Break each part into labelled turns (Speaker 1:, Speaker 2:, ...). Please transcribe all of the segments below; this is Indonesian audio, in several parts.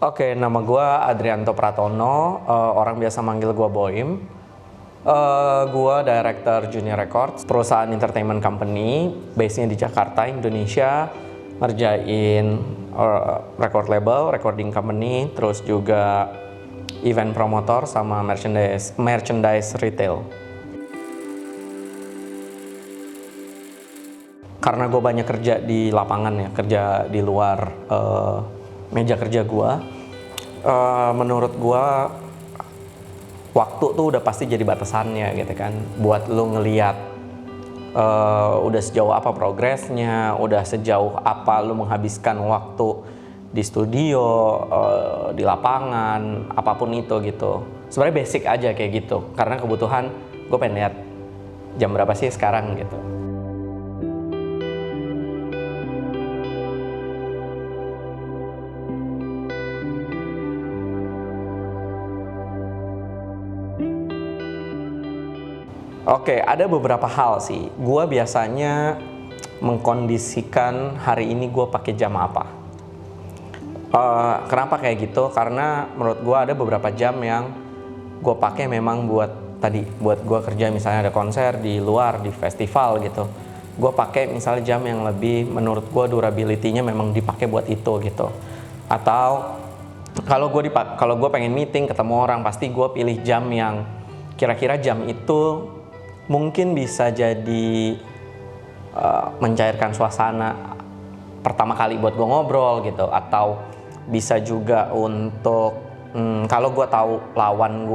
Speaker 1: Oke, nama gue Adrianto Pratono, orang biasa manggil gue Boim. Gue Director Junior Records, perusahaan entertainment company, base-nya di Jakarta, Indonesia, ngerjain record label, recording company, terus juga event promotor sama merchandise retail. Karena gue banyak kerja di lapangan ya, kerja di luar meja kerja gue, menurut gue waktu tuh udah pasti jadi batasannya gitu kan, buat lu ngeliat udah sejauh apa progresnya, udah sejauh apa lu menghabiskan waktu di studio, di lapangan, apapun itu gitu. Sebenarnya basic aja kayak gitu, karena kebutuhan gue pengen lihat jam berapa sih sekarang gitu. Oke, ada beberapa hal sih. Gua biasanya mengkondisikan hari ini gue pakai jam apa. Kenapa kayak gitu? Karena menurut gue ada beberapa jam yang gue pakai memang buat buat gue kerja, misalnya ada konser di luar, di festival gitu. Gue pakai misalnya jam yang lebih, menurut gue durability-nya memang dipakai buat itu gitu. Atau kalau gue pengen meeting ketemu orang, pasti gue pilih jam yang kira-kira jam itu mungkin bisa jadi mencairkan suasana pertama kali buat gue ngobrol gitu, atau bisa juga untuk kalau gue tahu lawan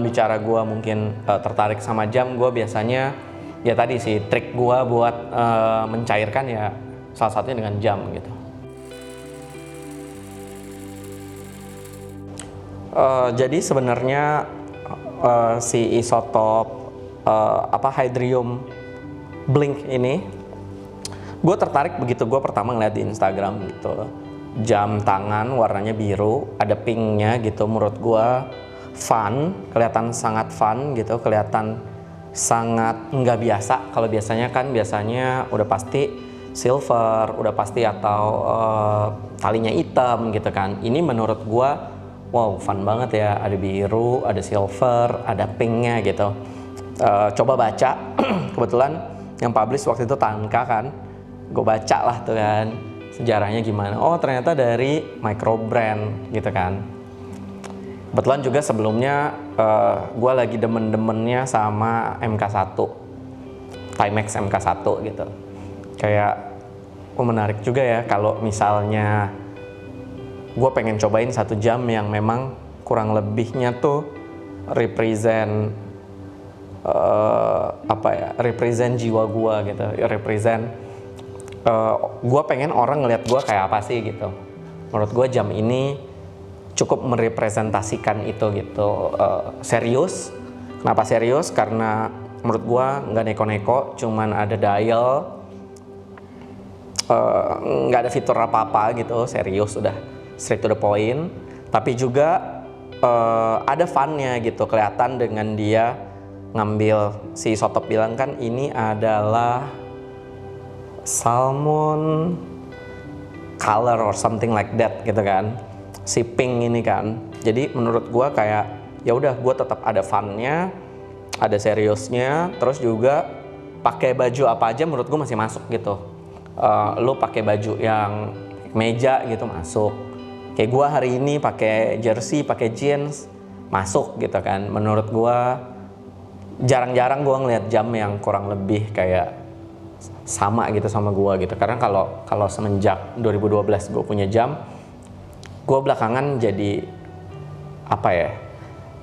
Speaker 1: bicara gue mungkin tertarik sama jam, gue biasanya ya tadi sih trik gue buat mencairkan ya salah satunya dengan jam gitu. Jadi sebenarnya si isotop Hydrium Blink ini, gue tertarik begitu gue pertama ngeliat di Instagram gitu. Jam tangan warnanya biru, ada pinknya gitu, menurut gue fun, kelihatan sangat fun gitu, kelihatan sangat nggak biasa. Kalau biasanya udah pasti silver, udah pasti atau talinya hitam gitu kan. Ini menurut gue wow, fun banget ya, ada biru, ada silver, ada pinknya gitu. Coba baca, kebetulan yang publish waktu itu Tanka kan, gue baca lah tuh kan sejarahnya gimana. Oh ternyata dari micro brand gitu kan. Kebetulan juga sebelumnya gue lagi demen-demennya sama MK1, Timex MK1 gitu. Kayak menarik juga ya kalau misalnya gue pengen cobain satu jam yang memang kurang lebihnya tuh represent represent jiwa gue gitu, represent gue pengen orang ngeliat gue kayak apa sih gitu. Menurut gue jam ini cukup merepresentasikan itu gitu. Serius. Kenapa serius? Karena menurut gue nggak neko-neko, cuman ada dial, nggak ada fitur apa-apa gitu, serius, udah straight to the point. Tapi juga ada funnya gitu, kelihatan dengan dia ngambil, si Sotop bilang kan ini adalah salmon color or something like that gitu kan, si pink ini kan. Jadi menurut gua kayak ya udah, gua tetap ada funnya, ada seriusnya, terus juga pakai baju apa aja menurut gua masih masuk gitu. Lu pakai baju yang meja gitu masuk, kayak gua hari ini pakai jersey, pakai jeans, masuk gitu kan. Menurut gua jarang-jarang gue ngeliat jam yang kurang lebih kayak sama gitu sama gue gitu. Karena kalau semenjak 2012 gue punya jam, gue belakangan jadi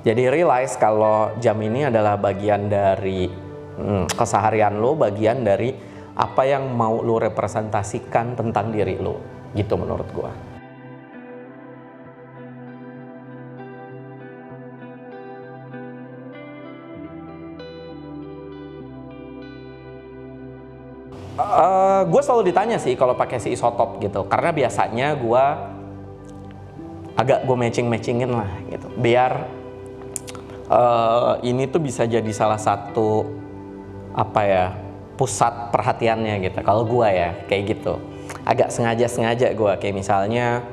Speaker 1: jadi realize kalau jam ini adalah bagian dari keseharian lo, bagian dari apa yang mau lo representasikan tentang diri lo gitu menurut gue. Gue selalu ditanya sih kalau pakai si isotop gitu, karena biasanya gue agak gue matchingin lah gitu, biar ini tuh bisa jadi salah satu apa ya, pusat perhatiannya gitu. Kalau gue ya kayak gitu, agak sengaja gue kayak misalnya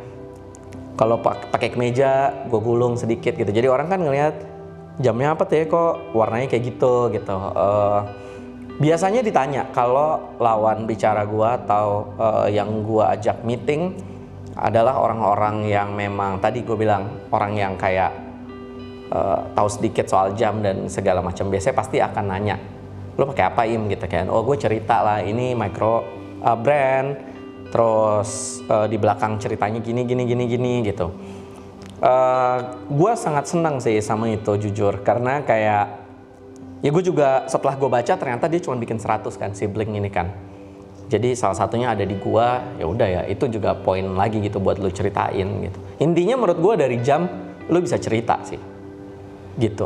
Speaker 1: kalau pakai kemeja gue gulung sedikit gitu, jadi orang kan ngelihat jamnya apa tuh ya, kok warnanya kayak gitu. Biasanya ditanya kalau lawan bicara gua atau yang gua ajak meeting adalah orang-orang yang memang tadi gue bilang orang yang kayak tahu sedikit soal jam dan segala macam. Biasanya pasti akan nanya, lo pakai apa Im gitu kan? Oh, gue cerita lah ini micro brand, terus di belakang ceritanya gini gitu. Gue sangat senang sih sama itu jujur, karena kayak ya gue juga setelah gue baca ternyata dia cuma bikin 100 kan si Blink ini kan. Jadi salah satunya ada di gua, ya udah ya itu juga poin lagi gitu buat lu ceritain gitu. Intinya menurut gua dari jam lu bisa cerita sih. Gitu.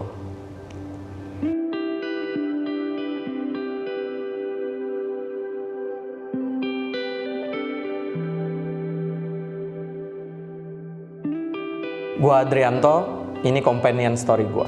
Speaker 1: Gua Adrianto, ini companion story gua.